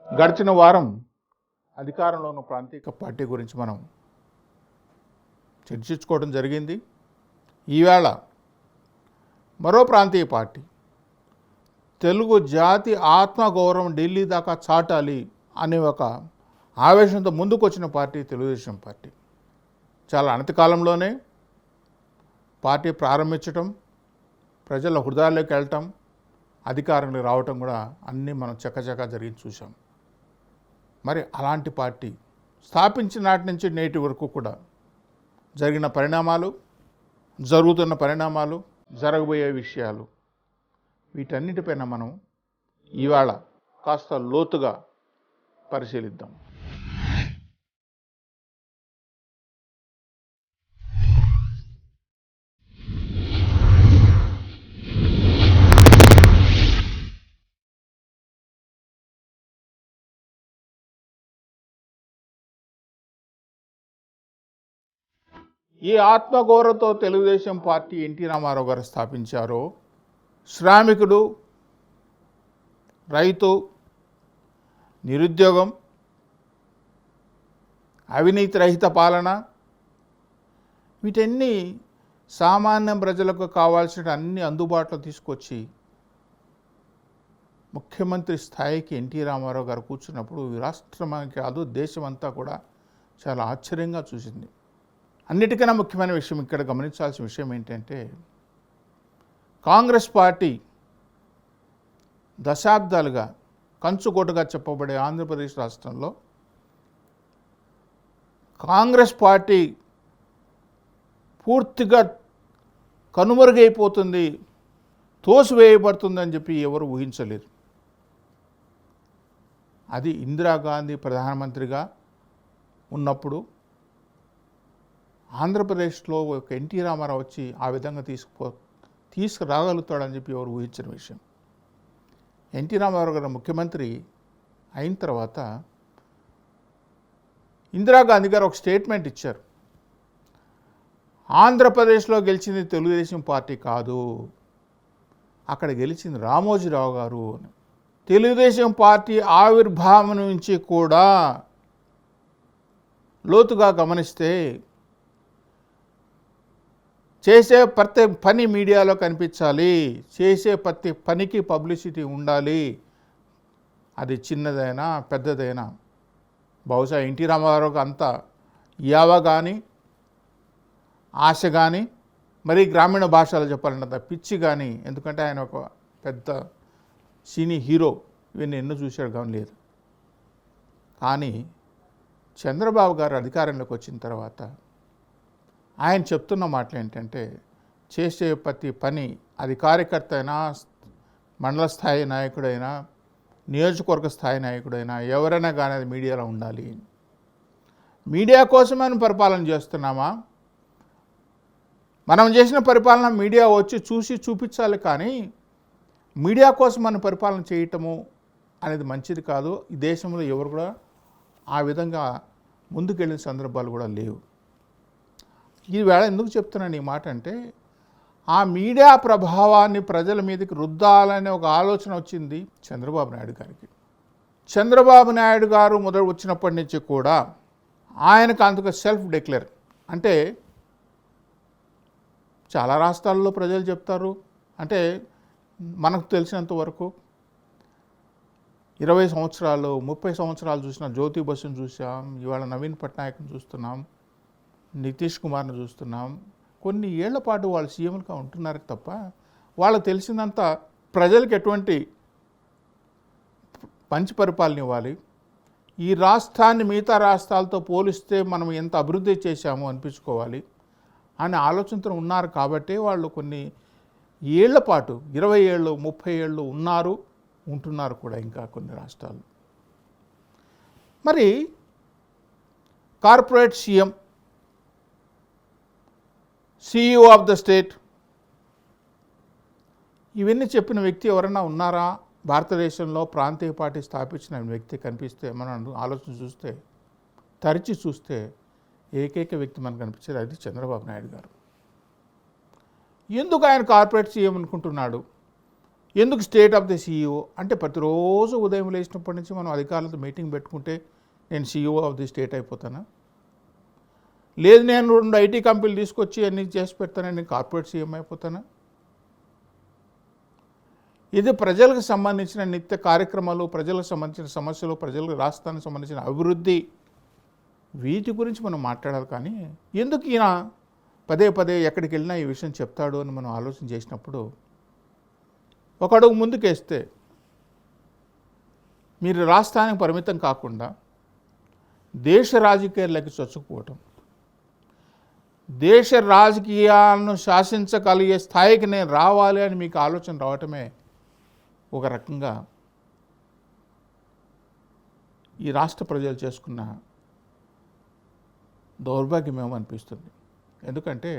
గడిచిన వారం అధికారంలో ఉన్న ప్రాంతీయ పార్టీ గురించి మనం చర్చించుకోవడం జరిగింది. ఈవేళ మరో ప్రాంతీయ పార్టీ తెలుగు జాతి ఆత్మగౌరవం ఢిల్లీ దాకా చాటాలి అనే ఒక ఆవేశంతో ముందుకు వచ్చిన పార్టీ తెలుగుదేశం పార్టీ. చాలా అనతి కాలంలోనే పార్టీ ప్రారంభించటం, ప్రజల హృదయాల్లోకి వెళ్ళటం, అధికారంలోకి రావటం కూడా అన్నీ మనం చకచకా జరిగి చూసాం. మరి అలాంటి పార్టీ స్థాపించిన నాటి నుంచి నేటి వరకు కూడా జరిగిన పరిణామాలు, జరుగుతున్న పరిణామాలు, జరగబోయే విషయాలు, వీటన్నిటిపైన మనం ఇవాళ కాస్త లోతుగా పరిశీలిద్దాం. ఈ ఆత్మగౌరవంతో తెలుగుదేశం పార్టీ ఎన్టీ రామారావు గారు స్థాపించారో, శ్రామికుడు, రైతు, నిరుద్యోగం, అవినీతి రహిత పాలన, వీటన్ని సామాన్య ప్రజలకు కావాల్సిన అన్ని అందుబాటులో తీసుకొచ్చి ముఖ్యమంత్రి స్థాయికి ఎన్టీ రామారావు గారు కూర్చున్నప్పుడు రాష్ట్రానికి కాదు దేశమంతా కూడా చాలా ఆశ్చర్యంగా చూసింది. అన్నిటికన్నా ముఖ్యమైన విషయం, ఇక్కడ గమనించాల్సిన విషయం ఏంటంటే, కాంగ్రెస్ పార్టీ దశాబ్దాలుగా కంచుకోటగా చెప్పబడే ఆంధ్రప్రదేశ్ రాష్ట్రంలో కాంగ్రెస్ పార్టీ పూర్తిగా కనుమరుగైపోతుంది, తోసివేయబడుతుందని చెప్పి ఎవరు ఊహించలేరు. అది ఇందిరాగాంధీ ప్రధానమంత్రిగా ఉన్నప్పుడు ఆంధ్రప్రదేశ్లో ఒక ఎన్టీ రామారావు వచ్చి ఆ విధంగా తీసుకురాగలుగుతాడని చెప్పి ఎవరు ఊహించిన విషయం. ఎన్టీ రామారావు గారు ముఖ్యమంత్రి అయిన తర్వాత ఇందిరాగాంధీ గారు ఒక స్టేట్మెంట్ ఇచ్చారు. ఆంధ్రప్రదేశ్లో గెలిచింది తెలుగుదేశం పార్టీ కాదు, అక్కడ గెలిచింది రామోజీరావు గారు అని. తెలుగుదేశం పార్టీ ఆవిర్భావం నుంచి కూడా లోతుగా గమనిస్తే చేసే ప్రతి పని మీడియాలో కనిపించాలి, చేసే ప్రతి పనికి పబ్లిసిటీ ఉండాలి, అది చిన్నదైనా పెద్దదైనా. బహుశా ఎన్టీ రామారావుకి అంత యావ కానీ ఆశ కానీ, మరి గ్రామీణ భాషలో చెప్పాలంటే పిచ్చి కానీ, ఎందుకంటే ఆయన ఒక పెద్ద సినీ హీరో, ఇవన్నీ ఎన్నో చూశాడు కానీ లేదు. కానీ చంద్రబాబు గారు అధికారంలోకి వచ్చిన తర్వాత ఆయన చెప్తున్న మాటలు ఏంటంటే, చేసే ప్రతి పని, అది కార్యకర్త అయినా, మండల స్థాయి నాయకుడైనా, నియోజకవర్గ స్థాయి నాయకుడైనా, ఎవరైనా కానీ అది మీడియాలో ఉండాలి. మీడియా కోసం మనం పరిపాలన చేస్తున్నామా? మనం చేసిన పరిపాలన మీడియా వచ్చి చూసి చూపించాలి, కానీ మీడియా కోసం మనం పరిపాలన చేయటము అనేది మంచిది కాదు. ఈ దేశంలో ఎవరు కూడా ఆ విధంగా ముందుకెళ్ళిన సందర్భాలు కూడా లేవు. ఈవేళ ఎందుకు చెప్తున్నాను ఈ మాట అంటే, ఆ మీడియా ప్రభావాన్ని ప్రజల మీదకి రుద్దాలనే ఒక ఆలోచన వచ్చింది చంద్రబాబు నాయుడు గారికి. చంద్రబాబు నాయుడు గారు మొదలు వచ్చినప్పటి నుంచి కూడా ఆయనకు అంతగా సెల్ఫ్ డిక్లేర్ అంటే, చాలా రాష్ట్రాల్లో ప్రజలు చెప్తారు అంటే, మనకు తెలిసినంత వరకు 20 సంవత్సరాలు 30 సంవత్సరాలు చూసిన జ్యోతి బసును చూసాం, ఇవాళ నవీన్ పట్నాయక్ని చూస్తున్నాం, నితీష్ కుమార్ని చూస్తున్నాం. కొన్ని ఏళ్ల పాటు వాళ్ళు సీఎంలుగా ఉంటున్నారు తప్ప వాళ్ళకు తెలిసినంత ప్రజలకు ఎటువంటి మంచి పరిపాలన ఇవ్వాలి, ఈ రాష్ట్రాన్ని మిగతా రాష్ట్రాలతో పోలిస్తే మనం ఎంత అభివృద్ధి చేశామో అనిపించుకోవాలి అనే ఆలోచనతో ఉన్నారు. కాబట్టి వాళ్ళు కొన్ని ఏళ్ల పాటు 20 ఏళ్ళు 30 ఏళ్ళు ఉంటున్నారు కూడా ఇంకా కొన్ని రాష్ట్రాలు. మరి corporate CM, CEO of the state, ఇవన్నీ చెప్పిన వ్యక్తి ఎవరైనా ఉన్నారా భారతదేశంలో? ప్రాంతీయ పార్టీ స్థాపించిన వ్యక్తి కనిపిస్తే మనం ఆలోచన చూస్తే, తరిచి చూస్తే ఏకైక వ్యక్తి మనకు కనిపించేది అది చంద్రబాబు నాయుడు గారు. ఎందుకు ఆయన కార్పొరేట్ సీఎం అనుకుంటున్నాడు? ఎందుకు స్టేట్ ఆఫ్ ది సీఈఓ అంటే ప్రతిరోజు ఉదయం లేచినప్పటి నుంచి మనం అధికారులతో మీటింగ్ పెట్టుకుంటే నేను సీఈఓ ఆఫ్ ది స్టేట్ అయిపోతానా? లేదు నేను 2 ఐటీ కంపెనీలు తీసుకొచ్చి అన్నీ చేసి పెడతాను, నేను కార్పొరేట్ సీఎం అయిపోతానా? ఇది ప్రజలకు సంబంధించిన నిత్య కార్యక్రమాలు, ప్రజలకు సంబంధించిన సమస్యలు, ప్రజలకు రాష్ట్రానికి సంబంధించిన అభివృద్ధి, వీటి గురించి మనం మాట్లాడాలి. కానీ ఎందుకు ఈయన పదే పదే ఎక్కడికి వెళ్ళినా ఈ విషయం చెప్తాడు అని మనం ఆలోచన చేసినప్పుడు ఒక అడుగు ముందుకేస్తే మీరు రాష్ట్రానికి పరిమితం కాకుండా దేశ రాజకీయాలకి చొచ్చుకుపోవటం, దేశ రాజకీయాలను శాసించగలిగే స్థాయికి నేను రావాలి అని మీకు ఆలోచన రావటమే ఒక రకంగా ఈ రాష్ట్ర ప్రజలు చేసుకున్న దౌర్భాగ్యమేమో అనిపిస్తుంది. ఎందుకంటే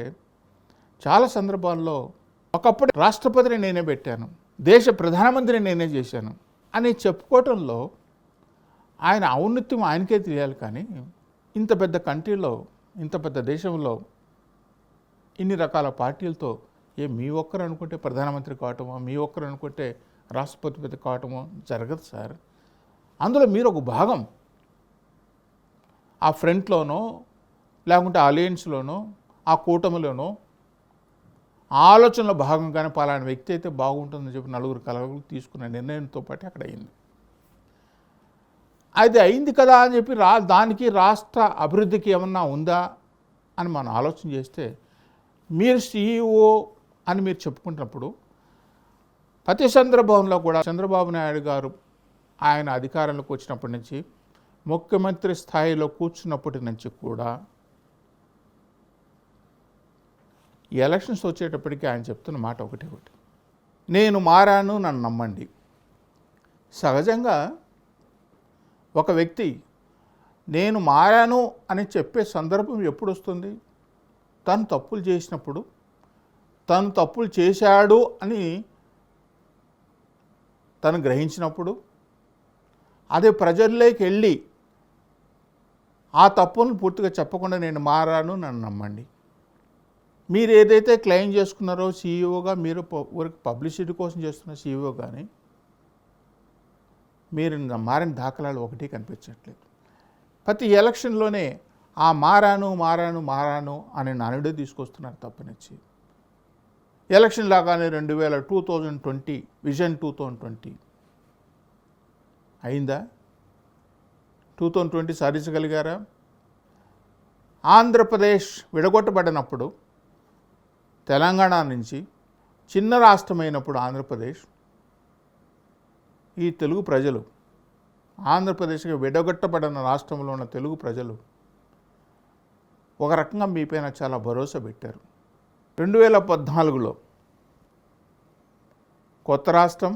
చాలా సందర్భాల్లో ఒకప్పుడు రాష్ట్రపతిని నేనే పెట్టాను, దేశ ప్రధానమంత్రిని నేనే చేశాను అని చెప్పుకోవటంలో ఆయన ఔన్నత్యం ఆయనకే తెలియాలి. కానీ ఇంత పెద్ద కంట్రీలో, ఇంత పెద్ద దేశంలో ఇన్ని రకాల పార్టీలతో మీ ఒక్కరు అనుకుంటే ప్రధానమంత్రి కావటమో, మీ ఒక్కరు అనుకుంటే రాష్ట్రపతి కావటమో జరగదు సార్. అందులో మీరు ఒక భాగం. ఆ ఫ్రంట్లోనో లేకుంటే అలయన్స్లోనో ఆ కూటమిలోనో ఆలోచనలో భాగంగానే పలానా వ్యక్తి అయితే బాగుంటుందని చెప్పి నలుగురు కలగలు తీసుకున్న నిర్ణయంతో పాటు అక్కడ అయింది. అది అయింది కదా అని చెప్పి దానికి రాష్ట్ర అభివృద్ధికి ఏమన్నా ఉందా అని మనం ఆలోచన చేస్తే, మీరు సీఈఓ అని మీరు చెప్పుకుంటున్నప్పుడు ప్రతి సందర్భంలో కూడా చంద్రబాబు నాయుడు గారు ఆయన అధికారంలోకి వచ్చినప్పటి నుంచి, ముఖ్యమంత్రి స్థాయిలో కూర్చున్నప్పటి నుంచి కూడా ఈ ఎలక్షన్స్ వచ్చేటప్పటికీ ఆయన చెప్తున్న మాట ఒకటి, నేను మారాను, నన్ను నమ్మండి. సహజంగా ఒక వ్యక్తి నేను మారాను అని చెప్పే సందర్భం ఎప్పుడు వస్తుంది? తను తప్పులు చేసినప్పుడు, తను తప్పులు చేశాడు అని తను గ్రహించినప్పుడు, అదే ప్రజల్లోకి వెళ్ళి ఆ తప్పులను పూర్తిగా చెప్పకుండా నేను మారాను, నన్ను నమ్మండి. మీరు ఏదైతే క్లెయిమ్ చేసుకున్నారో సీఈఓగా, మీరు పబ్లిసిటీ కోసం చేస్తున్న సీఈఓ, కానీ మీరు మారిన దాఖలాలు ఒకటి కనిపించట్లేదు. ప్రతి ఎలక్షన్లోనే ఆ మారాను మారాను మారాను అనే నానుడే తీసుకొస్తున్నారు తప్పనిచ్చి. ఎలక్షన్ లాగానే 2020 విజన్ 2020 అయిందా? 2020 సాధించగలిగారా? ఆంధ్రప్రదేశ్ విడగొట్టబడినప్పుడు, తెలంగాణ నుంచి చిన్న రాష్ట్రమైనప్పుడు ఆంధ్రప్రదేశ్, ఈ తెలుగు ప్రజలు, ఆంధ్రప్రదేశ్కి విడగొట్టబడిన రాష్ట్రంలో ఉన్న తెలుగు ప్రజలు ఒక రకంగా మీపైన చాలా భరోసా పెట్టారు. 2014లో కొత్త రాష్ట్రం,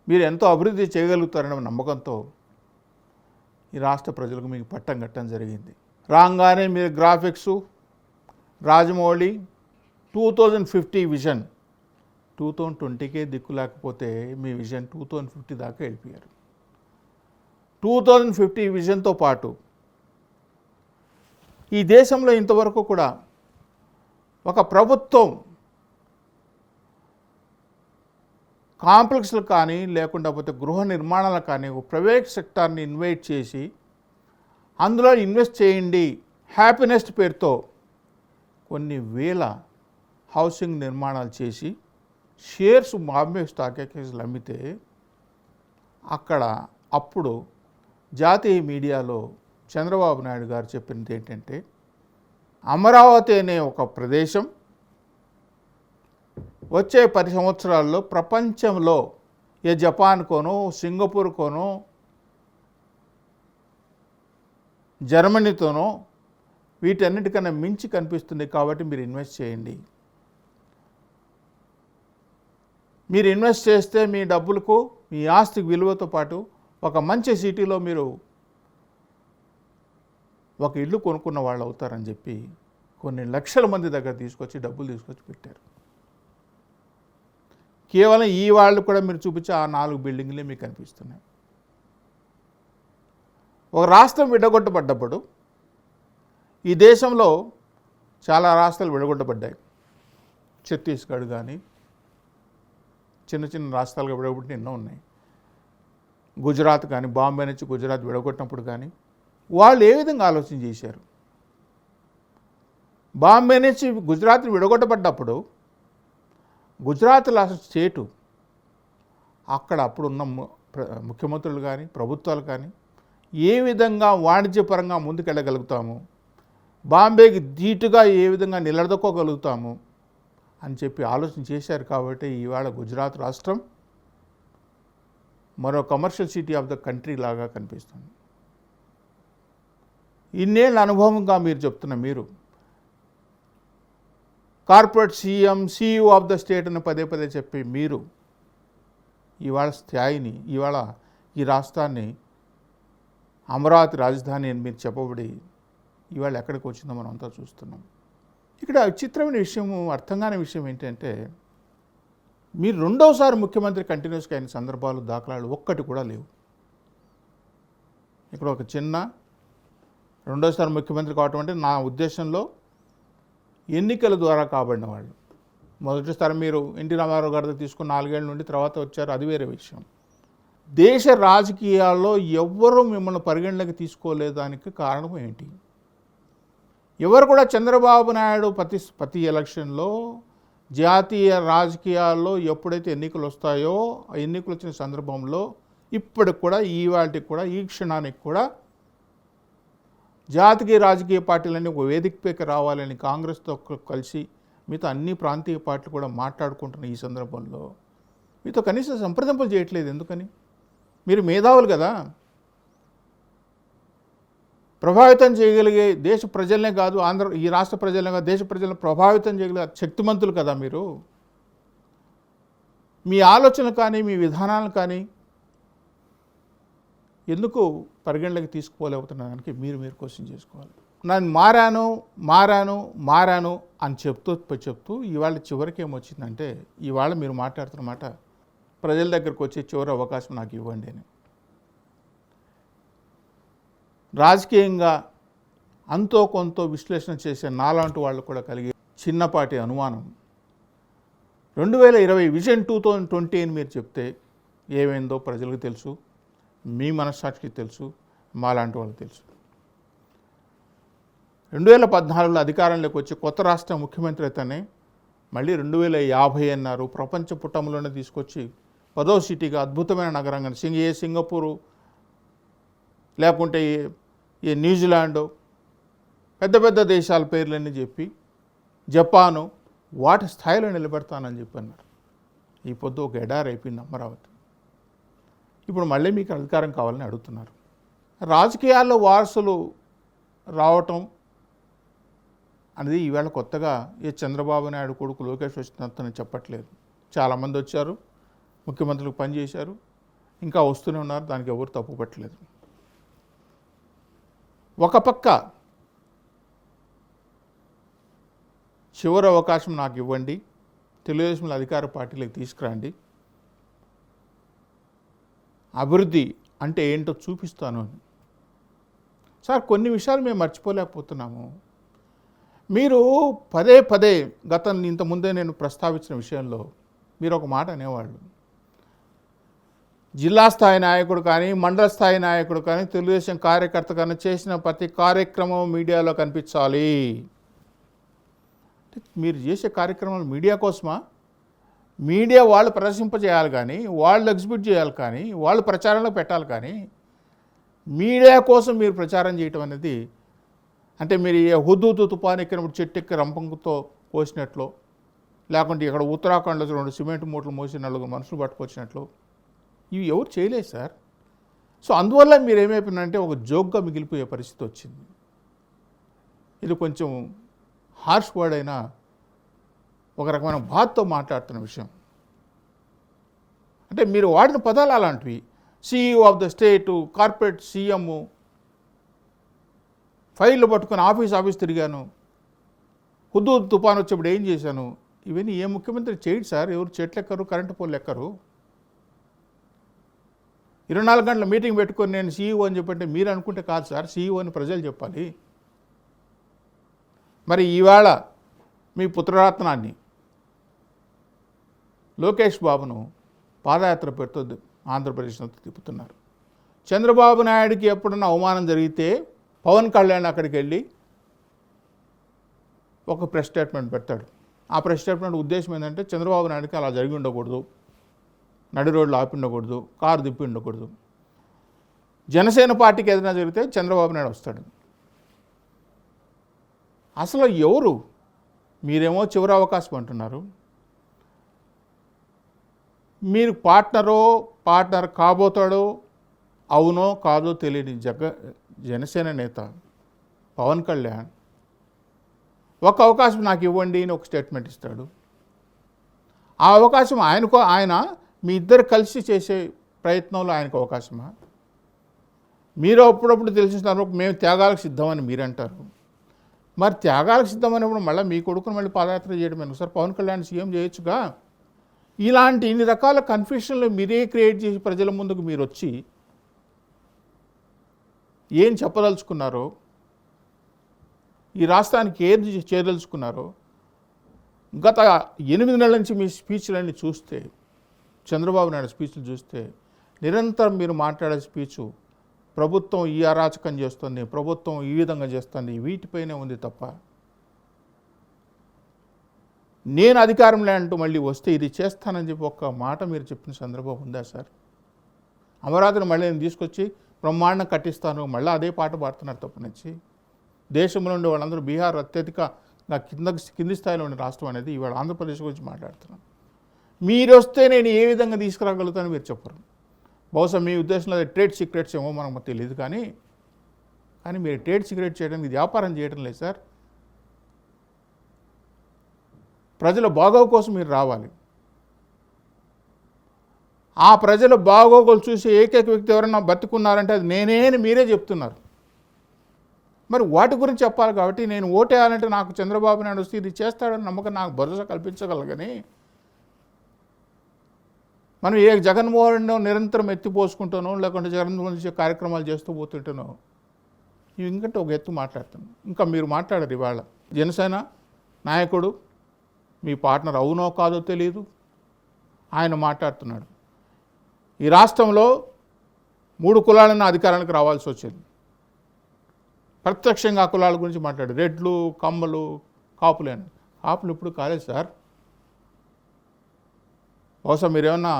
మీరు ఎంతో అభివృద్ధి చేయగలుగుతారనే నమ్మకంతో ఈ రాష్ట్ర ప్రజలకు మీకు పట్టం కట్టడం జరిగింది. రాగానే మీరు గ్రాఫిక్స్, రాజమౌళి 2050 విజన్, 2020కే దిక్కు లేకపోతే మీ విజన్ 2050 దాకా వెళ్ళిపోయారు. 2050 విజన్తో పాటు ఈ దేశంలో ఇంతవరకు కూడా ఒక ప్రభుత్వం కాంప్లెక్స్లు కానీ లేకుండా పోతే గృహ నిర్మాణాలు కానీ ఒక ప్రైవేట్ సెక్టార్ని ఇన్వైట్ చేసి అందులో ఇన్వెస్ట్ చేయండి హ్యాపీనెస్ పేరుతో కొన్ని వేల హౌసింగ్ నిర్మాణాలు చేసి షేర్స్ బాంబే స్టాక్ ఎక్స్చేంజ్లు అమ్మితే, అక్కడ అప్పుడు జాతీయ మీడియాలో చంద్రబాబు నాయుడు గారు చెప్పింది ఏంటంటే, అమరావతి అనే ఒక ప్రదేశం వచ్చే 10 సంవత్సరాల్లో ప్రపంచంలో జపాన్కోనో సింగపూర్కోనో జర్మనీతోనో వీటన్నిటికన్నా మించి కనిపిస్తుంది, కాబట్టి మీరు ఇన్వెస్ట్ చేయండి. మీరు ఇన్వెస్ట్ చేస్తే మీ డబ్బులకు, మీ ఆస్తి విలువతో పాటు ఒక మంచి సిటీలో మీరు ఒక ఇల్లు కొనుక్కున్న వాళ్ళు అవుతారని చెప్పి కొన్ని లక్షల మంది దగ్గర తీసుకొచ్చి డబ్బులు తీసుకొచ్చి పెట్టారు. కేవలం ఈ వాళ్ళు కూడా మీరు చూపించే ఆ 4 బిల్డింగ్లే మీకు కనిపిస్తున్నాయి. ఒక రాష్ట్రం విడగొట్టబడ్డప్పుడు, ఈ దేశంలో చాలా రాష్ట్రాలు విడగొట్టబడ్డాయి. ఛత్తీస్గఢ్ కానీ చిన్న చిన్న రాష్ట్రాలుగా విడగొట్టి ఎన్నో ఉన్నాయి. గుజరాత్ కానీ, బాంబే నుంచి గుజరాత్ విడగొట్టినప్పుడు కానీ వాళ్ళు ఏ విధంగా ఆలోచన చేశారు? బాంబే నుంచి గుజరాత్ విడగొట్టబడ్డప్పుడు గుజరాత్ స్టేటు అక్కడ అప్పుడున్న ముఖ్యమంత్రులు కానీ, ప్రభుత్వాలు కానీ ఏ విధంగా వాణిజ్యపరంగా ముందుకెళ్ళగలుగుతాము, బాంబేకి ధీటుగా ఏ విధంగా నిలదొక్కగలుగుతాము అని చెప్పి ఆలోచన చేశారు. కాబట్టి ఇవాళ గుజరాత్ రాష్ట్రం మరో commercial city of the country లాగా కనిపిస్తుంది. ఇన్నేళ్ళ అనుభవంగా మీరు చెప్తున్న మీరు corporate CEO of the state అని పదే పదే చెప్పి మీరు ఇవాళ స్థాయిని, ఇవాళ ఈ రాష్ట్రాన్ని అమరావతి రాజధాని అని మీరు చెప్పబడి ఇవాళ ఎక్కడికి వచ్చిందో మనం అంతా చూస్తున్నాం. ఇక్కడ విచిత్రమైన విషయము, అర్థం కాని విషయం ఏంటంటే మీరు రెండోసారి ముఖ్యమంత్రి కంటిన్యూస్గా అయిన సందర్భాలు, దాఖలాలు ఒక్కటి కూడా లేవు. ఇక్కడ ఒక చిన్న రెండోసారి ముఖ్యమంత్రి కావటం అంటే నా ఉద్దేశంలో ఎన్నికల ద్వారా కాబడిన వాళ్ళు. మొదటిసారి మీరు ఎన్టీ రామారావు గారితో తీసుకున్న 4 ఏళ్ళ నుండి తర్వాత వచ్చారు, అది వేరే విషయం. దేశ రాజకీయాల్లో ఎవ్వరూ మిమ్మల్ని పరిగణలోకి తీసుకోలేదానికి కారణం ఏంటి? ఎవరు కూడా చంద్రబాబు నాయుడు ప్రతి ఎలక్షన్లో జాతీయ రాజకీయాల్లో ఎప్పుడైతే ఎన్నికలు వస్తాయో ఆ ఎన్నికలు వచ్చిన సందర్భంలో ఇప్పటికి కూడా ఈవాటికి కూడా ఈ క్షణానికి కూడా జాతీయ రాజకీయ పార్టీలన్నీ ఒక వేదికపైకి రావాలని కాంగ్రెస్తో కలిసి మీతో అన్ని ప్రాంతీయ పార్టీలు కూడా మాట్లాడుకుంటున్న ఈ సందర్భంలో మీతో కనీసం సంప్రదింపులు చేయట్లేదు. ఎందుకని? మీరు మేధావులు కదా, ప్రభావితం చేయగలిగే దేశ ప్రజలనే కాదు, ఈ రాష్ట్ర ప్రజలనే కాదు, దేశ ప్రజలను ప్రభావితం చేయగలిగే శక్తిమంతులు కదా మీరు. మీ ఆలోచనలు కానీ, మీ విధానాలు కానీ ఎందుకు పరిగణలోకి తీసుకుపోలేకపోతున్నానికి మీరు క్వశ్చన్ చేసుకోవాలి. నేను మారాను అని చెప్తూ ఇవాళ చివరికి ఏమొచ్చిందంటే, ఇవాళ మీరు మాట్లాడుతున్న మాట ప్రజల దగ్గరకు వచ్చే చివరి అవకాశం నాకు ఇవ్వండి అని. రాజకీయంగా అంతో కొంత విశ్లేషణ చేసే నాలాంటి వాళ్ళు కూడా కలిగే చిన్నపాటి అనుమానం 2020 విజన్ 2020 అని మీరు చెప్తే ఏమైందో ప్రజలకు తెలుసు, మీ మనస్సాక్షికి తెలుసు, మాలాంటి వాళ్ళకి తెలుసు. 2014లో అధికారంలోకి వచ్చి కొత్త రాష్ట్ర ముఖ్యమంత్రి అయితేనే మళ్ళీ 2050 అన్నారు. ప్రపంచ పుటంలోనే తీసుకొచ్చి 10వ సిటీగా అద్భుతమైన నగరంగా సింగపూరు లేకుంటే ఈ న్యూజిలాండు పెద్ద పెద్ద దేశాల పేర్లన్నీ చెప్పి జపాను వాటి స్థాయిలో నిలబెడతానని చెప్పి అన్నారు. ఈ పొద్దు ఒక ఎడారి అయిపోయింది అమరావతి. ఇప్పుడు మళ్ళీ మీకు అధికారం కావాలని అడుగుతున్నారు. రాజకీయాల్లో వారసులు రావటం అనేది ఈవేళ కొత్తగా చంద్రబాబు నాయుడు కొడుకు లోకేష్ వచ్చినంతని చెప్పట్లేదు. చాలామంది వచ్చారు, ముఖ్యమంత్రులకు పనిచేశారు, ఇంకా వస్తూనే ఉన్నారు, దానికి ఎవరు తప్పు పట్టలేదు. ఒక పక్క చివరి అవకాశం నాకు ఇవ్వండి, తెలుగుదేశంలో అధికార పార్టీలకు తీసుకురండి, అభివృద్ధి అంటే ఏంటో చూపిస్తాను అని. సార్, కొన్ని విషయాలు మేము మర్చిపోలేకపోతున్నాము. మీరు పదే పదే ఇంతకుముందే నేను ప్రస్తావించిన విషయంలో మీరు ఒక మాట అనేవాళ్ళు, జిల్లా స్థాయి నాయకుడు కానీ, మండల స్థాయి నాయకుడు కానీ, తెలుగుదేశం కార్యకర్త కానీ చేసిన ప్రతి కార్యక్రమం మీడియాలో కనిపించాలి. మీరు చేసే కార్యక్రమాలు మీడియా కోసమా? మీడియా వాళ్ళు ప్రదర్శింపజేయాలి కానీ, వాళ్ళు ఎగ్జిబిట్ చేయాలి కానీ, వాళ్ళు ప్రచారంలో పెట్టాలి కానీ, మీడియా కోసం మీరు ప్రచారం చేయటం అనేది అంటే మీరు హుదూదు తుఫాను ఎక్కినప్పుడు చెట్టు ఎక్కి రంపంతో కోసినట్లు, లేకుంటే ఇక్కడ ఉత్తరాఖండ్లో 2 సిమెంట్ మూటలు మోసి 4 మనుషులు పట్టుకొచ్చినట్లు ఇవి ఎవరు చేయలేదు సార్. సో అందువల్ల మీరు ఏమైపోయిందంటే ఒక జోక్గా మిగిలిపోయే పరిస్థితి వచ్చింది. ఇది కొంచెం హార్ష్ వర్డ్ అయినా ఒక రకమైన బాధతో మాట్లాడుతున్న విషయం. అంటే మీరు వాడిన పదాలు అలాంటివి. CEO of the state, corporate CM, ఫైళ్ళు పట్టుకొని ఆఫీస్ తిరిగాను, హుదూద్ తుఫాను వచ్చేప్పుడు ఏం చేశాను, ఇవన్నీ ఏ ముఖ్యమంత్రి చేయడు సార్. ఎవరు చెట్లు ఎక్కరు, కరెంటు పోలు ఎక్కరు. 24 గంటల మీటింగ్ పెట్టుకొని నేను CEO అని చెప్పంటే మీరు అనుకుంటే కాదు సార్, CEO అని ప్రజలు చెప్పాలి. మరి ఈవేళ మీ పుత్రరత్నాన్ని లోకేష్ బాబును పాదయాత్ర పేరుతో ఆంధ్రప్రదేశ్లో తిప్పుతున్నారు. చంద్రబాబు నాయుడికి ఎప్పుడన్నా అవమానం జరిగితే పవన్ కళ్యాణ్ అక్కడికి వెళ్ళి ఒక ప్రెస్ స్టేట్మెంట్ పెడతాడు. ఆ ప్రెస్ స్టేట్మెంట్ ఉద్దేశం ఏంటంటే చంద్రబాబు నాయుడికి అలా జరిగి ఉండకూడదు, నడి రోడ్లు ఆపి ఉండకూడదు, కారు దిప్పి ఉండకూడదు. జనసేన పార్టీకి ఏదైనా జరిగితే చంద్రబాబు నాయుడు వస్తాడు. అసలు ఎవరు? మీరేమో చివరి అవకాశం అంటున్నారు. మీరు పార్ట్నర్ కాబోతాడో అవునో కాదో తెలియని జనసేన నేత పవన్ కళ్యాణ్ ఒక అవకాశం నాకు ఇవ్వండి అని ఒక స్టేట్మెంట్ ఇస్తాడు. ఆ అవకాశం ఆయన మీ ఇద్దరు కలిసి చేసే ప్రయత్నంలో ఆయనకు అవకాశమా? మీరు అప్పుడప్పుడు తెలిసిస్తున్నారు మేము త్యాగాలకు సిద్ధమని మీరంటారు. మరి త్యాగాలకు సిద్ధమైనప్పుడు మళ్ళీ మీ కొడుకుని మళ్ళీ పాదయాత్ర చేయడం ఎందుకు సార్? పవన్ కళ్యాణ్ సీఎం చేయొచ్చుగా. ఇన్ని రకాల కన్ఫ్యూషన్లు మీరే క్రియేట్ చేసి ప్రజల ముందుకు మీరు వచ్చి ఏం చెప్పదలుచుకున్నారో, ఈ రాష్ట్రానికి ఏది చేయదలుచుకున్నారో గత 8 నెలల నుంచి మీ స్పీచ్లన్నీ చూస్తే, చంద్రబాబు నాయుడు స్పీచ్లు చూస్తే నిరంతరం మీరు మాట్లాడే స్పీచు ప్రభుత్వం ఈ అరాచకం చేస్తుంది, ప్రభుత్వం ఈ విధంగా చేస్తుంది, వీటిపైనే ఉంది తప్ప నేను అధికారంలో అంటూ మళ్ళీ వస్తే ఇది చేస్తానని చెప్పి ఒక్క మాట మీరు చెప్పిన సందర్భం ఉందా సార్? అమరావతిని మళ్ళీ నేను తీసుకొచ్చి బ్రహ్మాండం కట్టిస్తాను, మళ్ళీ అదే పాట పాడుతున్నారు తప్పనిచ్చి. దేశంలో ఉండే వాళ్ళందరూ బీహార్ అత్యధికంగా కింది స్థాయిలో ఉండే రాష్ట్రం అనేది ఇవాళ ఆంధ్రప్రదేశ్ గురించి మాట్లాడుతున్నాను. మీరు వస్తే నేను ఏ విధంగా తీసుకురాగలుగుతానో మీరు చెప్పరు. బహుశా మీ ఉద్దేశంలో ట్రేడ్ సీక్రెట్స్ ఏమో మనకు తెలియదు, కానీ మీరు ట్రేడ్ సీక్రెట్ చేయడానికి వ్యాపారం చేయడం లేదు సార్. ప్రజల బాగోగు కోసం మీరు రావాలి. ఆ ప్రజల బాగోగులు చూసి ఏకైక వ్యక్తి ఎవరైనా బతుకున్నారంటే అది నేనే అని మీరే చెప్తున్నారు. మరి వాటి గురించి చెప్పాలి. కాబట్టి నేను ఓటేయాలంటే నాకు చంద్రబాబు నాయుడు వస్తే ఇది చేస్తాడని నమ్మకం నాకు భరోసా కల్పించగలగని మనం జగన్మోహన్ నిరంతరం ఎత్తిపోసుకుంటానో లేకుంటే జగన్మోహన్ కార్యక్రమాలు చేస్తూ పోతుంటానో ఇంకంటే ఒక ఎత్తు మాట్లాడుతాను. ఇంకా మీరు మాట్లాడారు ఇవాళ జనసేన నాయకుడు మీ పార్ట్నర్ అవునో కాదో తెలియదు, ఆయన మాట్లాడుతున్నాడు. ఈ రాష్ట్రంలో 3 కులాలన్న అధికారానికి రావాల్సి వచ్చింది. ప్రత్యక్షంగా ఆ కులాల గురించి మాట్లాడు. రెడ్లు, కమ్మలు, కాపులు అని. కాపులు ఇప్పుడు కాలేదు సార్. బహుశా మీరేమన్నా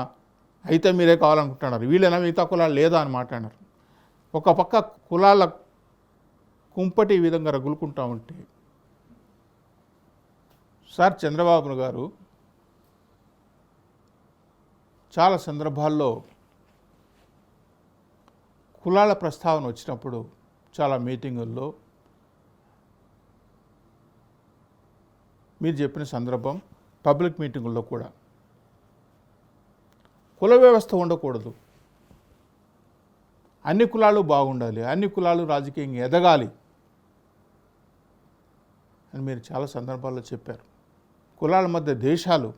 అయితే మీరే కావాలనుకుంటున్నారు. వీళ్ళైనా మిగతా కులాలు లేదా అని మాట్లాడారు. ఒక పక్క కులాల కుంపటి ఈ విధంగా రగులుకుంటూ ఉంటే సార్ చంద్రబాబు గారు చాలా సందర్భాల్లో కులాల ప్రస్తావన వచ్చినప్పుడు చాలా మీటింగుల్లో మీరు చెప్పిన సందర్భం, పబ్లిక్ మీటింగుల్లో కూడా కుల వ్యవస్థ ఉండకూడదు, అన్ని కులాలు బాగుండాలి, అన్ని కులాలు రాజకీయంగా ఎదగాలి అని మీరు చాలా సందర్భాల్లో చెప్పారు. కులాల మధ్య దేశాలు,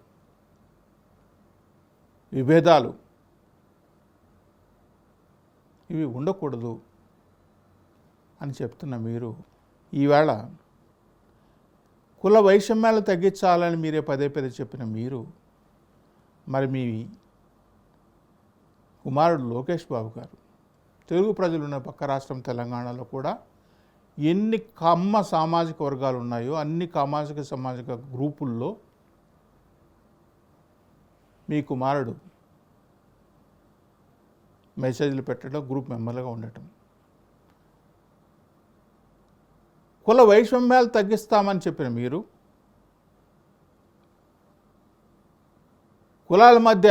విభేదాలు ఇవి ఉండకూడదు అని చెప్తున్న మీరు ఈవేళ కుల వైషమ్యాలు తగ్గించాలని మీరే పదే చెప్పిన మీరు మరి మీ కుమారుడు లోకేష్ బాబు గారు తెలుగు ప్రజలున్న పక్క రాష్ట్రం తెలంగాణలో కూడా ఎన్ని కమ్మ సామాజిక వర్గాలు ఉన్నాయో అన్ని సామాజిక గ్రూపుల్లో మీ కుమారుడు మెసేజ్లు పెట్టడం, గ్రూప్ మెంబర్లుగా ఉండటం, కుల వైషమ్యాలు తగ్గిస్తామని చెప్పిన మీరు కులాల మధ్య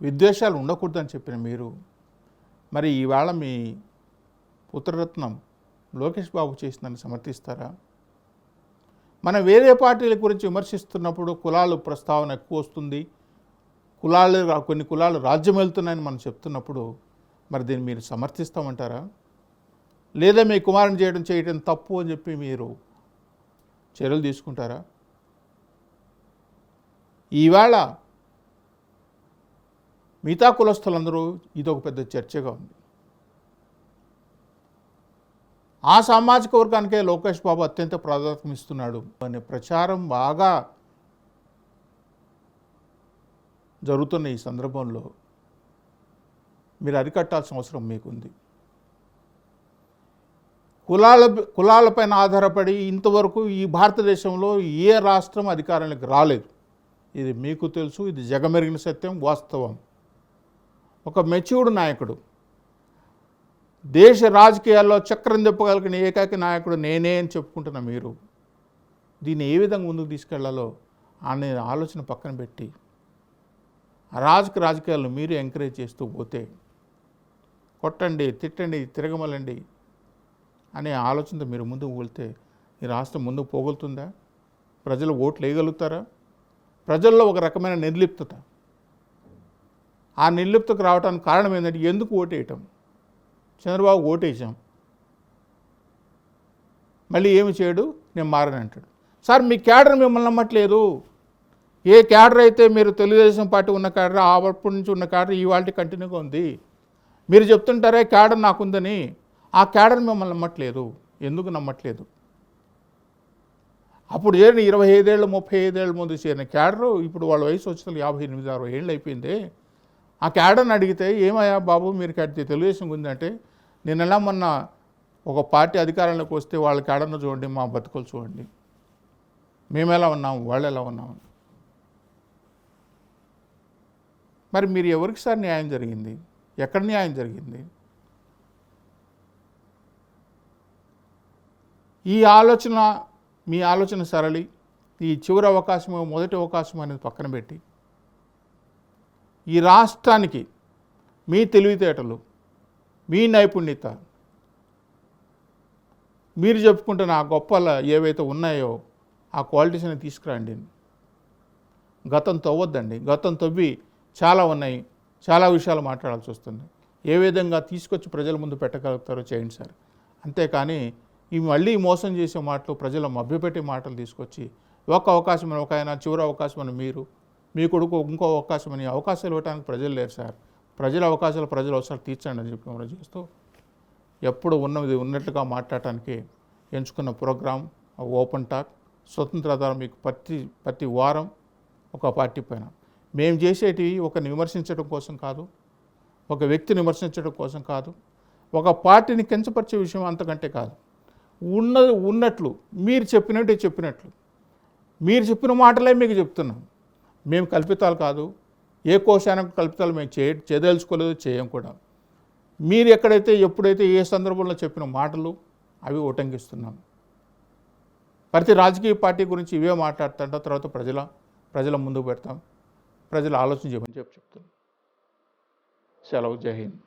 విద్వేషాలు ఉండకూడదని చెప్పిన మీరు మరి ఈవేళ మీ పుత్రరత్నం లోకేష్ బాబు చేసిందని సమర్థిస్తారా? మనం వేరే పార్టీల గురించి విమర్శిస్తున్నప్పుడు కులాలు ప్రస్తావన ఎక్కువ వస్తుంది, కొన్ని కులాలు రాజ్యం వెళ్తున్నాయని మనం చెప్తున్నప్పుడు మరి దీన్ని మీరు సమర్థిస్తామంటారా? లేదా మీ కుమారుని చేయటం తప్పు అని చెప్పి మీరు చర్యలు తీసుకుంటారా? ఈవేళ మిగతా కులస్తులందరూ ఇదొక పెద్ద చర్చగా ఉంది. ఆ సామాజిక వర్గానికే లోకేష్ బాబు అత్యంత ప్రాధాన్యం ఇస్తున్నాడు అనే ప్రచారం బాగా జరుగుతున్న ఈ సందర్భంలో మీరు అరికట్టాల్సిన అవసరం మీకుంది. కులాలపైన ఆధారపడి ఇంతవరకు ఈ భారతదేశంలో ఏ రాష్ట్రం అధికారానికి రాలేదు. ఇది మీకు తెలుసు, ఇది జగమెరిగిన సత్యం, వాస్తవం. ఒక మెచ్యూర్డ్ నాయకుడు, దేశ రాజకీయాల్లో చక్రం తిప్పగలిగిన ఏకైక నాయకుడు నేనే అని చెప్పుకుంటున్న మీరు దీన్ని ఏ విధంగా ముందుకు తీసుకెళ్లాలో అనే ఆలోచన పక్కన పెట్టి రాజకీయాలను మీరు ఎంకరేజ్ చేస్తూ పోతే కొట్టండి, తిట్టండి, తిరగమలండి అనే ఆలోచనతో మీరు ముందుకు వెళ్తే ఈ రాష్ట్రం ముందుకు పోగలుగుతుందా? ప్రజలు ఓట్లు వేయగలుగుతారా? ప్రజల్లో ఒక రకమైన నిర్లిప్తత, ఆ నిర్లిప్తకు రావడానికి కారణం ఏంటంటే ఎందుకు ఓటేయటం? చంద్రబాబు ఓటేసాం, మళ్ళీ ఏమి చేయడు, నేను మారని అంటాడు. సార్, మీ క్యాడర్ మిమ్మల్ని నమ్మట్లేదు. ఏ క్యాడర్ అయితే మీరు తెలుగుదేశం పార్టీ ఉన్న క్యాడర్, అప్పటి నుంచి ఉన్న క్యాడర్ ఇవాళ కంటిన్యూగా ఉంది. మీరు చెప్తుంటారే క్యాడర్ నాకుందని, ఆ క్యాడర్ మిమ్మల్ని నమ్మట్లేదు. ఎందుకు నమ్మట్లేదు? అప్పుడు చేరిన 25 ఏళ్ళు 35 ఏళ్ళ ముందు చేరిన క్యాడరు ఇప్పుడు వాళ్ళ వయసు వచ్చిన 58, 60 ఏళ్ళు అయిపోయింది. ఆ క్యాడర్ని అడిగితే ఏమయ్యా బాబు మీరు తెలుగుదేశం ఉందంటే, నేను ఎలా మొన్న ఒక పార్టీ అధికారంలోకి వస్తే వాళ్ళ క్యాడర్ను చూడండి, మా బతుకులు చూడండి, మేము ఎలా ఉన్నాము, వాళ్ళు ఎలా ఉన్నాము. మరి మీరు ఎవరికి సార్ న్యాయం జరిగింది? ఎక్కడ న్యాయం జరిగింది? ఈ ఆలోచన, మీ ఆలోచన సరళి, ఈ చివరి అవకాశం మొదటి అవకాశం అనేది పక్కన పెట్టి ఈ రాష్ట్రానికి మీ తెలివితేటలు, మీ నైపుణ్యత, మీరు చెప్పుకుంటున్న ఆ గొప్పలు ఏవైతే ఉన్నాయో ఆ క్వాలిటీస్ని తీసుకురండి. గతం తవ్వద్దండి. గతం తవ్వి చాలా ఉన్నాయి, చాలా విషయాలు మాట్లాడాల్సి వస్తుంది. ఏ విధంగా తీసుకొచ్చి ప్రజల ముందు పెట్టగలుగుతారో చేయండి సార్. అంతేకాని ఈ మళ్ళీ మోసం చేసే మాటలు, ప్రజల మభ్యపెట్టే మాటలు తీసుకొచ్చి ఒక అవకాశం అని ఒక ఆయన, చివరి అవకాశం అని మీరు, మీ కొడుకు ఇంకో అవకాశం అని అవకాశాలు ఇవ్వడానికి ప్రజలు లేరు సార్. ప్రజల అవకాశాలు ప్రజలు అవసరాలు తీర్చండి అని చెప్పి మనం చేస్తూ ఎప్పుడు ఉన్నది ఉన్నట్లుగా మాట్లాడటానికి ఎంచుకున్న ప్రోగ్రాం ఓపెన్ టాక్. స్వతంత్ర ఆధారం మీకు ప్రతి వారం ఒక పార్టీ పైన మేము చేసేటివి ఒకరిని విమర్శించడం కోసం కాదు, ఒక వ్యక్తిని విమర్శించడం కోసం కాదు, ఒక పార్టీని కించపరిచే విషయం అంతకంటే కాదు. ఉన్నట్లు మీరు చెప్పినట్లు మీరు చెప్పిన మాటలే మీకు చెప్తున్నాం. మేము కల్పితాలు కాదు, ఏ కోశానికి కల్పితాలు మేము చేయదలుచుకోలేదు, చేయం కూడా. మీరు ఎక్కడైతే ఎప్పుడైతే ఏ సందర్భంలో చెప్పిన మాటలు అవి ఉటంకిస్తున్నాం. ప్రతి రాజకీయ పార్టీ గురించి ఇవే మాట్లాడుతుంటాం, తర్వాత ప్రజల ముందుకు పెడతాం, ప్రజలు ఆలోచన చేయమని చెప్తున్నాం. సెలవు. జై హింద్.